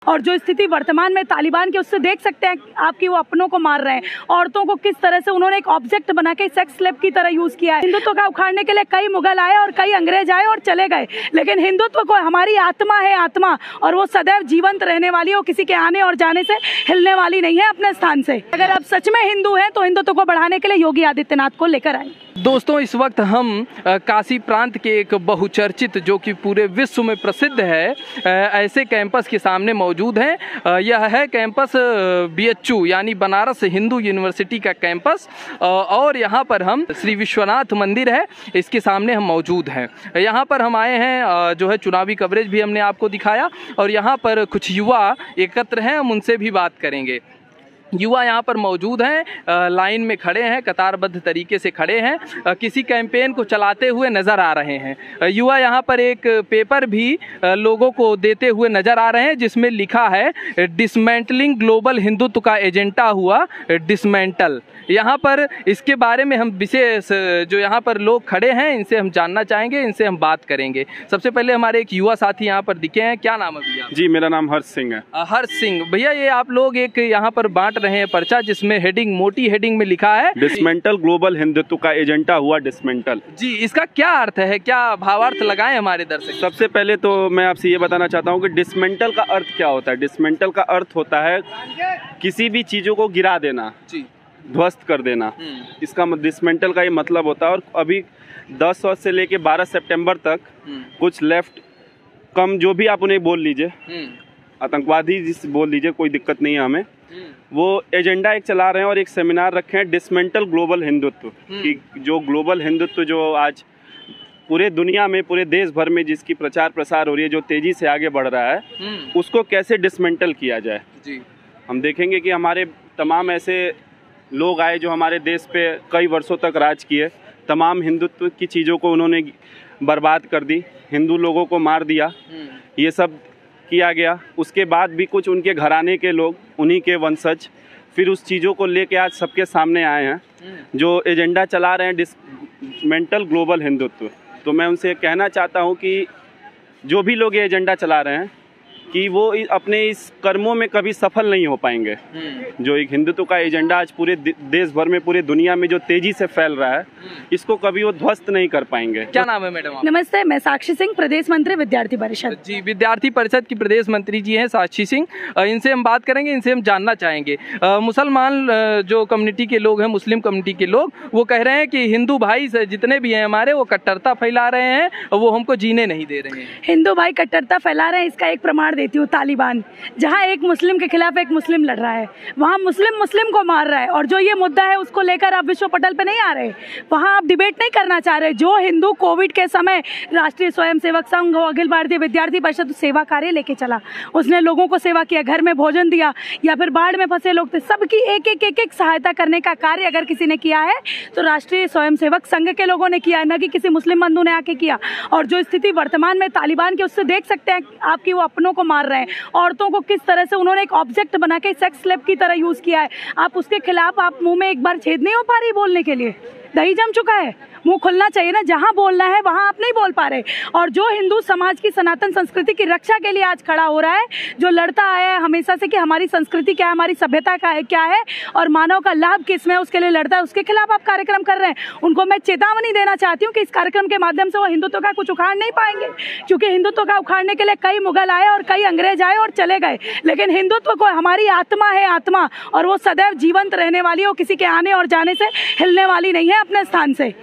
और जो स्थिति वर्तमान में तालिबान की, उससे देख सकते हैं आप कि वो अपनों को मार रहे हैं। औरतों को किस तरह से उन्होंने एक ऑब्जेक्ट बना के सेक्स स्लेव की तरह यूज किया है। हिंदुत्व का उखाड़ने के लिए कई मुगल आए और कई अंग्रेज आए और चले गए, लेकिन हिंदुत्व को हमारी आत्मा है, आत्मा, और वो सदैव जीवंत रहने वाली है। वो किसी के आने और जाने से हिलने वाली नहीं है अपने स्थान से। अगर आप सच में हिंदू हैं तो हिंदुत्व को बढ़ाने के लिए योगी आदित्यनाथ को लेकर आए। दोस्तों, इस वक्त हम काशी प्रांत के एक बहुचर्चित, जो कि पूरे विश्व में प्रसिद्ध है, ऐसे कैंपस के सामने मौजूद हैं। यह है कैंपस BHU यानी बनारस हिंदू यूनिवर्सिटी का कैंपस, और यहाँ पर हम श्री विश्वनाथ मंदिर है, इसके सामने हम मौजूद हैं। यहाँ पर हम आए हैं, जो है चुनावी कवरेज भी हमने आपको दिखाया, और यहाँ पर कुछ युवा एकत्र हैं, हम उनसे भी बात करेंगे। युवा यहाँ पर मौजूद हैं, लाइन में खड़े हैं, कतारबद्ध तरीके से खड़े हैं, किसी कैंपेन को चलाते हुए नज़र आ रहे हैं। युवा यहाँ पर एक पेपर भी लोगों को देते हुए नज़र आ रहे हैं, जिसमें लिखा है डिसमेंटलिंग ग्लोबल हिंदुत्व का एजेंडा हुआ डिसमेंटल। यहाँ पर इसके बारे में हम विशेष, जो यहाँ पर लोग खड़े हैं, इनसे हम जानना चाहेंगे, इनसे हम बात करेंगे। सबसे पहले हमारे एक युवा साथी यहाँ पर दिखे हैं। क्या नाम है भैया? जी, मेरा नाम हर्ष सिंह है। हर्ष सिंह भैया, ये आप लोग एक यहाँ पर बांट रहे हैं पर्चा, जिसमें हेडिंग, मोटी हेडिंग में लिखा है डिसमेंटल ग्लोबल हिंदुत्व का एजेंडा हुआ डिसमेंटल। जी, इसका क्या अर्थ है, क्या भावार्थ लगाएं हमारे दर्शक? सबसे पहले तो मैं आपसे ये बताना चाहता हूँ कि डिसमेंटल का अर्थ क्या होता है। डिसमेंटल का अर्थ होता है किसी भी चीजों को गिरा देना, ध्वस्त कर देना। इसका डिसमेंटल का ये मतलब होता है। और अभी 10 से लेके 12 सितंबर तक कुछ लेफ्ट कम, जो भी आप उन्हें बोल लीजिए, आतंकवादी जिस बोल लीजिए, कोई दिक्कत नहीं है हमें, वो एजेंडा एक चला रहे हैं और एक सेमिनार रखे हैं डिसमेंटल ग्लोबल हिंदुत्व की। जो ग्लोबल हिंदुत्व जो आज पूरे दुनिया में, पूरे देश भर में जिसकी प्रचार प्रसार हो रही है, जो तेजी से आगे बढ़ रहा है, उसको कैसे डिसमेंटल किया जाए। जी, हम देखेंगे कि हमारे तमाम ऐसे लोग आए जो हमारे देश पे कई वर्षों तक राज किए, तमाम हिंदुत्व की चीज़ों को उन्होंने बर्बाद कर दी, हिंदू लोगों को मार दिया, ये सब किया गया। उसके बाद भी कुछ उनके घराने के लोग, उन्हीं के वंशज, फिर उस चीज़ों को लेके आज सबके सामने आए हैं, जो एजेंडा चला रहे हैं डिसमेंटल ग्लोबल हिंदुत्व। तो मैं उनसे कहना चाहता हूँ कि जो भी लोग ये एजेंडा चला रहे हैं, कि वो अपने इस कर्मों में कभी सफल नहीं हो पाएंगे। जो एक हिंदुत्व का एजेंडा आज पूरे देश भर में, पूरे दुनिया में जो तेजी से फैल रहा है, इसको कभी वो ध्वस्त नहीं कर पाएंगे। क्या नाम है मैडम? नमस्ते, मैं साक्षी सिंह, प्रदेश मंत्री विद्यार्थी परिषद। जी, विद्यार्थी परिषद की प्रदेश मंत्री जी हैं साक्षी सिंह। इनसे हम बात करेंगे, इनसे हम जानना चाहेंगे। मुसलमान जो कम्युनिटी के लोग हैं, मुस्लिम कम्युनिटी के लोग, वो कह रहे हैं कि हिंदू भाई जितने भी हैं हमारे, वो कट्टरता फैला रहे हैं और वो हमको जीने नहीं दे रहे हैं। हिंदू भाई कट्टरता फैला रहे हैं, इसका एक प्रमाण देती हूँ। तालिबान, जहाँ एक मुस्लिम के खिलाफ एक मुस्लिम लड़ रहा है, वहाँ मुस्लिम को मार रहा है, और जो ये मुद्दा है उसको लेकर आप विश्व पटल पे नहीं आ रहे, वहाँ आप डिबेट नहीं करना चाह रहे। जो हिंदू कोविड के समय राष्ट्रीय स्वयंसेवक संघ, अखिल भारतीय विद्यार्थी परिषद सेवा कार्य लेके चला, उसने लोगों को सेवा किया, घर में भोजन दिया, या फिर बाढ़ में फंसे लोग थे, सबकी एक एक सहायता करने का कार्य अगर किसी ने किया है तो राष्ट्रीय स्वयंसेवक संघ के लोगों ने किया, न कि किसी मुस्लिम बंधु ने आके किया। और जो स्थिति वर्तमान में तालिबान की, उससे देख सकते हैं आप कि वो अपनों को मार रहे हैं। औरतों को किस तरह से उन्होंने एक ऑब्जेक्ट बना के सेक्स स्लेव की तरह यूज किया है। आप उसके खिलाफ, आप मुंह में एक बार छेद नहीं हो पा रही बोलने के लिए, दही जम चुका है, मुंह खुलना चाहिए ना। जहां बोलना है वहां आप नहीं बोल पा रहे। और जो हिंदू समाज की सनातन संस्कृति की रक्षा के लिए आज खड़ा हो रहा है, जो लड़ता आया है हमेशा से कि हमारी संस्कृति क्या है, हमारी सभ्यता का है क्या है, और मानव का लाभ किसमें है, उसके लिए लड़ता है, उसके खिलाफ आप कार्यक्रम कर रहे हैं। उनको मैं चेतावनी देना चाहती हूँ कि इस कार्यक्रम के माध्यम से वो हिंदुत्व का कुछ उखाड़ नहीं पाएंगे, क्योंकि हिंदुत्व का उखाड़ने के लिए कई मुगल आए और कई अंग्रेज आए और चले गए, लेकिन हिंदुत्व को हमारी आत्मा है, आत्मा, और वो सदैव जीवंत रहने वाली है। वो किसी के आने और जाने से हिलने वाली नहीं है अपने स्थान से।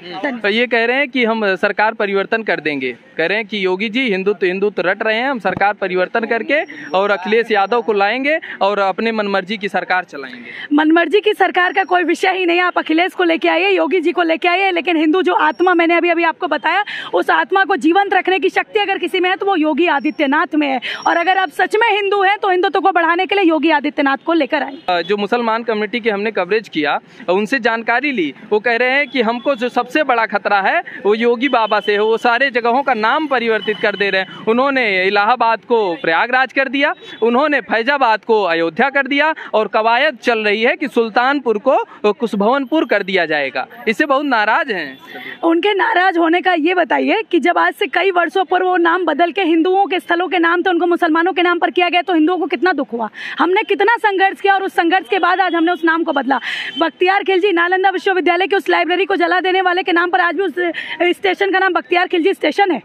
ये कह रहे हैं कि हम सरकार परिवर्तन कर देंगे, कह रहे हैं कि योगी जी हिंदुत्व रट रहे हैं, हम सरकार परिवर्तन करके और अखिलेश यादव को लाएंगे और अपने मनमर्जी की सरकार चलाएंगे। मनमर्जी की सरकार का कोई विषय ही नहीं। आप अखिलेश को लेके आइए, योगी जी को लेके आइए, लेकिन हिंदू जो आत्मा, मैंने अभी आपको बताया, उस आत्मा को जीवंत रखने की शक्ति अगर किसी में है तो वो योगी आदित्यनाथ में है। और अगर आप सच में हिंदू हैं तो हिंदुत्व को बढ़ाने के लिए योगी आदित्यनाथ को लेकर आए। जो मुसलमान कम्युनिटी के हमने कवरेज किया, उनसे जानकारी ली, वो कह रहे हैं कि हमको जो सबसे बड़ा खतरा है वो योगी बाबा से है। वो सारे जगहों का नाम परिवर्तित कर दे रहे हैं। उन्होंने इलाहाबाद को प्रयागराज कर दिया, उन्होंने फैजाबाद को अयोध्या कर दिया और कवायद चल रही है कि सुल्तानपुर को कुशभवनपुर कर दिया जाएगा। इससे बहुत नाराज हैं। उनके नाराज होने का ये बताइए कि जब आज से कई वर्षों पर वो नाम बदल के हिंदुओं के स्थलों के नाम तो उनको मुसलमानों के नाम पर किया गया, तो हिंदुओं को कितना दुख हुआ, हमने कितना संघर्ष किया और उस संघर्ष के बाद आज हमने उस नाम को बदला। बख्तियार खिलजी नालंदा विश्वविद्यालय की उस लाइब्रेरी को जला देने वाले के नाम पर आज भी उस स्टेशन का नाम बख्तियार खिलजी स्टेशन है।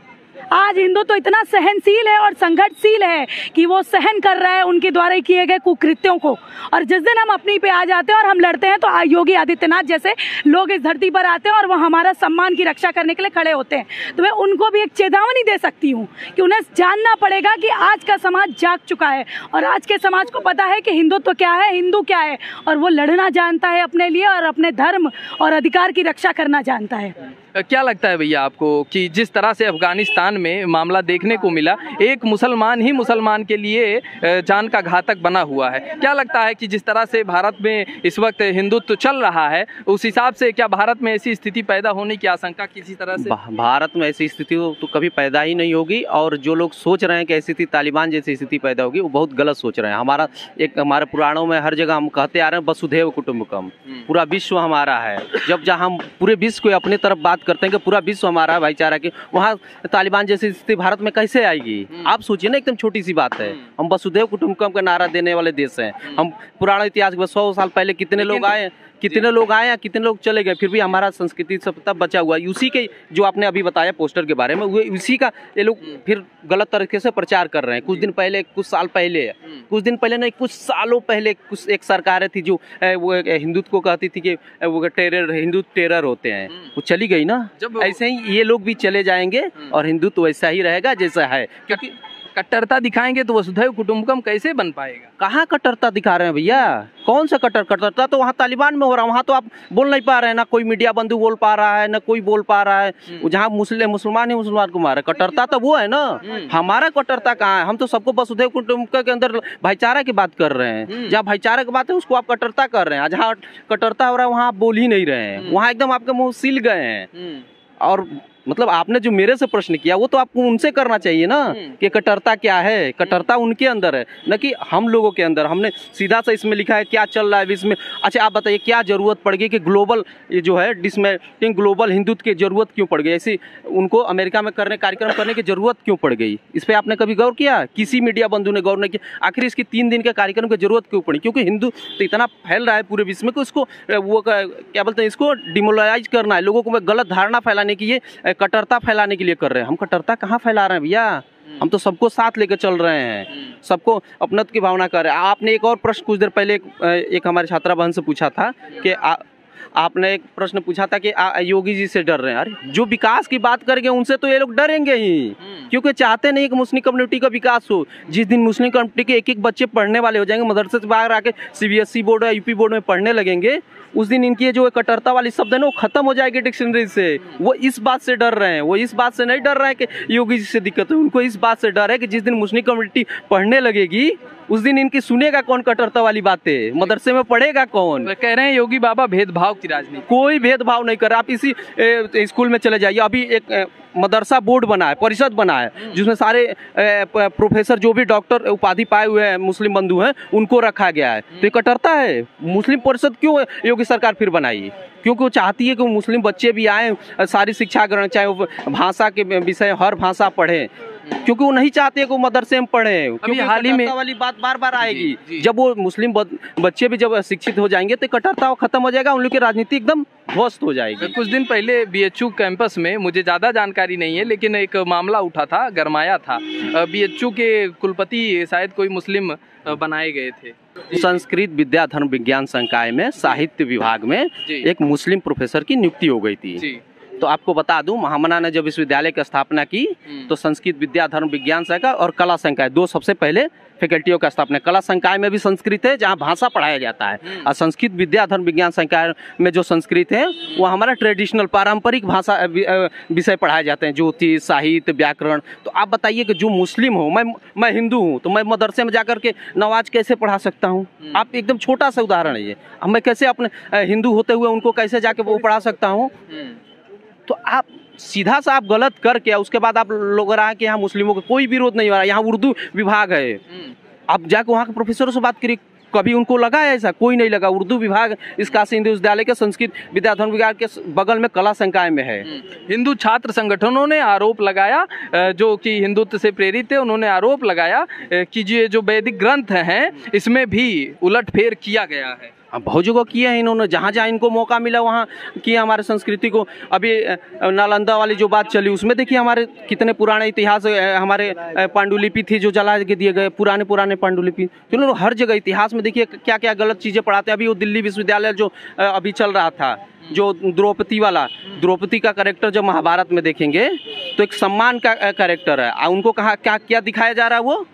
आज हिंदू तो इतना सहनशील है और संघर्षशील है कि वो सहन कर रहा है उनके द्वारा किए गए कुकृत्यों को। और जिस दिन हम अपनी पे आ जाते हैं और हम लड़ते हैं तो योगी आदित्यनाथ जैसे लोग इस धरती पर आते हैं और वो हमारा सम्मान की रक्षा करने के लिए खड़े होते हैं। तो मैं उनको भी एक चेतावनी दे सकती हूँ कि उन्हें जानना पड़ेगा कि आज का समाज जाग चुका है और आज के समाज को पता है कि हिंदुत्व क्या है, हिंदू क्या है, और वो लड़ना जानता है अपने लिए और अपने धर्म और अधिकार की रक्षा करना जानता है। क्या लगता है भैया आपको कि जिस तरह से अफगानिस्तान में मामला देखने को मिला, एक मुसलमान ही मुसलमान के लिए जान का घातक बना हुआ है, क्या लगता है कि जिस तरह से भारत में इस वक्त हिंदुत्व चल रहा है उस हिसाब से क्या भारत में ऐसी स्थिति पैदा होने की आशंका किसी तरह से? भारत में ऐसी स्थिति तो कभी पैदा ही नहीं होगी, और जो लोग सोच रहे हैं कि ऐसी स्थिति तालिबान जैसी स्थिति पैदा होगी वो बहुत गलत सोच रहे हैं। हमारे पुराणों में हर जगह हम कहते आ रहे हैं वसुधैव कुटुंबकम, पूरा विश्व हमारा है। जब जहाँ हम पूरे विश्व को अपने तरफ बात करते हैं कि पूरा विश्व हमारा भाईचारा की, वहाँ तालिबान जैसी स्थिति भारत में कैसे आएगी? आप सोचिए ना, एकदम छोटी सी बात है। हम वसुधैव कुटुंबकम का नारा देने वाले देश हैं। हम पुराना इतिहास 100 साल पहले कितने लोग आए या कितने लोग चले गए, फिर भी हमारा संस्कृति सब तब बचा हुआ है। उसी के जो आपने अभी बताया पोस्टर के बारे में, वो उसी का ये लोग फिर गलत तरीके से प्रचार कर रहे हैं। कुछ कुछ सालों पहले कुछ एक सरकारें थी जो वो हिंदुत्व को कहती थी कि वो हिंदू टेरर होते हैं, वो चली गई ना। ऐसे ही ये लोग भी चले जाएंगे और हिंदुत्व वैसा ही रहेगा जैसा है। क्योंकि कट्टरता दिखाएंगे तो वसुधैव कुटुंबकम कैसे बन पाएगा? कहाँ कट्टरता दिखा रहे हैं भैया? कौन सा कट्टरता तो वहाँ तालिबान में हो रहा है। वहाँ तो आप बोल नहीं पा रहे हैं, ना कोई मीडिया बंधु बोल पा रहा है, ना कोई बोल पा रहा है। जहाँ मुसलमान ही मुसलमान को मारे, कट्टरता तो वो है ना। हमारा कट्टरता कहाँ है? हम तो सबको वसुधैव कुटुंबकम के अंदर भाईचारा की बात कर रहे हैं। जहाँ भाईचारा की बात है उसको आप कट्टरता कर रहे हैं। जहाँ कट्टरता हो रहा है वहाँ आप बोल ही नहीं रहे हैं, वहाँ एकदम आपके मुँह सिल गए हैं। और मतलब आपने जो मेरे से प्रश्न किया वो तो आपको उनसे करना चाहिए ना कि कट्टरता क्या है। कट्टरता उनके अंदर है, न कि हम लोगों के अंदर। हमने सीधा सा इसमें लिखा है क्या चल रहा है विश्व में। अच्छा आप बताइए क्या जरूरत पड़ गई कि ग्लोबल ये जो है डिसमेंटलिंग ग्लोबल हिंदुत्व की जरूरत क्यों पड़ गई? ऐसी उनको अमेरिका में कार्यक्रम करने की जरूरत क्यों पड़ गई? इस पर आपने कभी गौर किया? किसी मीडिया बंधु ने गौर नहीं किया। आखिर इसकी 3 दिन के कार्यक्रम की जरूरत क्यों पड़ी? क्योंकि हिंदू तो इतना फैल रहा है पूरे विश्व में कि उसको वो क्या बोलते हैं, इसको डिमोरलाइज करना है, लोगों को गलत धारणा फैलाने की, ये कट्टरता फैलाने के लिए कर रहे हैं। हम कट्टरता कहाँ फैला रहे हैं भैया? हम तो सबको साथ लेकर चल रहे हैं, सबको अपनत्व की भावना कर रहे हैं। आपने एक और प्रश्न कुछ देर पहले एक हमारे छात्रा बहन से पूछा था कि आपने एक प्रश्न पूछा था कि योगी जी से डर रहे हैं। अरे जो विकास की बात करेंगे उनसे तो ये लोग डरेंगे ही, क्योंकि चाहते नहीं कि मुस्लिम कम्युनिटी का विकास हो। जिस दिन मुस्लिम कम्युनिटी के एक बच्चे पढ़ने वाले हो जाएंगे, मदरसे से बाहर आके CBSE बोर्ड या UP बोर्ड में पढ़ने लगेंगे, उस दिन इनकी जो कट्टरता वाली शब्द है ना वो खत्म हो जाएगी डिक्शनरी से। वो इस बात से डर रहे हैं, वो इस बात से नहीं डर रहे हैं कि योगी जी से दिक्कत है। उनको इस बात से डर है कि जिस दिन मुस्लिम कम्युनिटी पढ़ने लगेगी उस दिन इनकी सुनेगा कौन कट्टरता वाली बातें, मदरसे में पढ़ेगा कौन? कह रहे हैं योगी बाबा भेदभाव की राजनीति। कोई भेदभाव नहीं कर रहा। आप इसी स्कूल में चले जाइए, अभी एक मदरसा बोर्ड बना है, परिषद बना है, जिसमें सारे प्रोफेसर जो भी डॉक्टर उपाधि पाए हुए हैं मुस्लिम बंधु हैं उनको रखा गया है। तो ये कट्टरता है। मुस्लिम परिषद क्यों योगी सरकार फिर बनाई? क्योंकि वो चाहती है कि मुस्लिम बच्चे भी आए, सारी शिक्षा ग्रहण, चाहे वो भाषा के विषय हर भाषा पढ़े, क्योंकि वो नहीं चाहते कि वो मदरसे में पढ़े। क्योंकि हाल ही में वाली बात बार बार आएगी। जब वो मुस्लिम बच्चे भी जब शिक्षित हो जाएंगे तो कट्टरता खत्म हो जाएगा, उन लोग की राजनीति एकदम ध्वस्त हो जाएगी। कुछ दिन पहले BHU कैंपस में, मुझे ज़्यादा जानकारी नहीं है लेकिन एक मामला उठा था, गरमाया था। BHU के कुलपति शायद कोई मुस्लिम बनाए गए थे। संस्कृत विद्या धर्म विज्ञान संकाय में साहित्य विभाग में एक मुस्लिम प्रोफेसर की नियुक्ति हो गई थी। तो आपको बता दूं, महामना ने जब विश्वविद्यालय की स्थापना की तो संस्कृत विद्या धर्म विज्ञान संकाय और कला संकाय 2 सबसे पहले फैकल्टियों का स्थापना। कला संकाय में भी संस्कृत है जहाँ भाषा पढ़ाया जाता है, और संस्कृत विद्या धर्म विज्ञान संकाय में जो संस्कृत है वो हमारा ट्रेडिशनल पारंपरिक भाषा विषय पढ़ाए जाते हैं, ज्योतिष साहित्य व्याकरण। तो आप बताइए कि जो मुस्लिम हो, मैं हिंदू हूँ, तो मैं मदरसे में जाकर के नमाज कैसे पढ़ा सकता हूँ? आप एकदम छोटा सा उदाहरण है ये। अब मैं कैसे अपने हिंदू होते हुए उनको कैसे जाके वो पढ़ा सकता हूँ? तो आप सीधा सा आप गलत करके उसके बाद आप लोग रहा कि यहाँ मुस्लिमों का कोई विरोध नहीं हो रहा, यहाँ उर्दू विभाग है। आप जाके वहाँ के प्रोफेसरों से बात करिए, कभी उनको लगा है ऐसा? कोई नहीं लगा। उर्दू विभाग इस काशी हिंदू विश्वविद्यालय के संस्कृत विद्या धर्म विज्ञान के बगल में कला संकाय में है। हिंदू छात्र संगठनों ने आरोप लगाया, जो कि हिंदुत्व से प्रेरित है, उन्होंने आरोप लगाया कि ये जो वैदिक ग्रंथ हैं इसमें भी उलटफेर किया गया है। बहुत जगह किए हैं इन्होंने, जहाँ जहाँ इनको मौका मिला वहाँ किया हमारे संस्कृति को। अभी नालंदा वाली जो बात चली उसमें देखिए हमारे कितने पुराने इतिहास, हमारे पांडुलिपि थी जो जला के दिए गए, पुराने पांडुलिपि। तो उन्होंने हर जगह इतिहास में देखिए क्या क्या गलत चीज़ें पढ़ाते हैं। अभी वो दिल्ली विश्वविद्यालय जो अभी चल रहा था, जो द्रौपदी वाला, द्रौपदी का कैरेक्टर जब महाभारत में देखेंगे तो एक सम्मान का कैरेक्टर है, उनको कहा क्या दिखाया जा रहा है? वो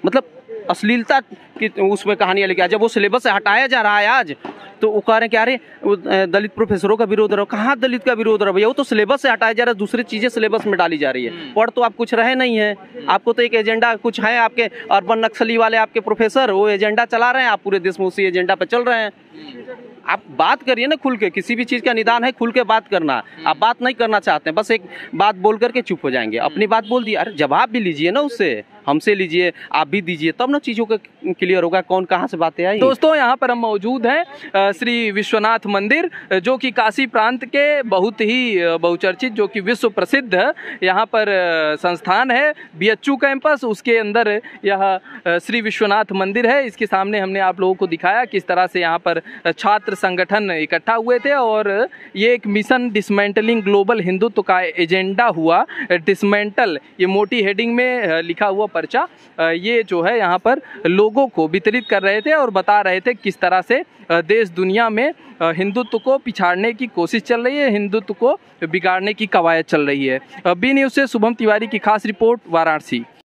मतलब अश्लीलता की उसमें कहानियाँ लेके, जब वो सिलेबस से हटाया जा रहा है आज, तो वो कह रहे हैं कि अरे दलित प्रोफेसरों का विरोध रहा। कहाँ दलित का विरोध रहा भैया? वो तो सिलेबस से हटाया जा रहा है, दूसरी चीजें सिलेबस में डाली जा रही है। पढ़ तो आप कुछ रहे नहीं है, आपको तो एक एजेंडा कुछ है, आपके अर्बन नक्सली वाले आपके प्रोफेसर वो एजेंडा चला रहे हैं, आप पूरे देश में उसी एजेंडा पे चल रहे हैं। आप बात करिए ना खुल के, किसी भी चीज़ का निदान है खुल के बात करना। आप बात नहीं करना चाहते हैं, बस एक बात बोल करके चुप हो जाएंगे। अपनी बात बोल दी, अरे जवाब भी लीजिए ना, उससे हमसे लीजिए, आप भी दीजिए, तब ना चीज़ों का क्लियर होगा कौन कहाँ से बातें आई। दोस्तों यहाँ पर हम मौजूद हैं श्री विश्वनाथ मंदिर, जो कि काशी प्रांत के बहुत ही बहुचर्चित, जो कि विश्व प्रसिद्ध यहाँ पर संस्थान है, BHU कैंपस, उसके अंदर यह श्री विश्वनाथ मंदिर है। इसके सामने हमने आप लोगों को दिखाया किस तरह से यहाँ पर छात्र संगठन इकट्ठा हुए थे, और ये एक मिशन डिसमेंटलिंग ग्लोबल हिंदुत्व का एजेंडा हुआ। डिसमेंटल, ये मोटी हेडिंग में लिखा हुआ पर्चा, ये जो है यहाँ पर लोगों को वितरित कर रहे थे और बता रहे थे किस तरह से देश दुनिया में हिंदुत्व को पिछाड़ने की कोशिश चल रही है, हिंदुत्व को बिगाड़ने की कवायद चल रही है। बी न्यूज़ से शुभम तिवारी की खास रिपोर्ट, वाराणसी।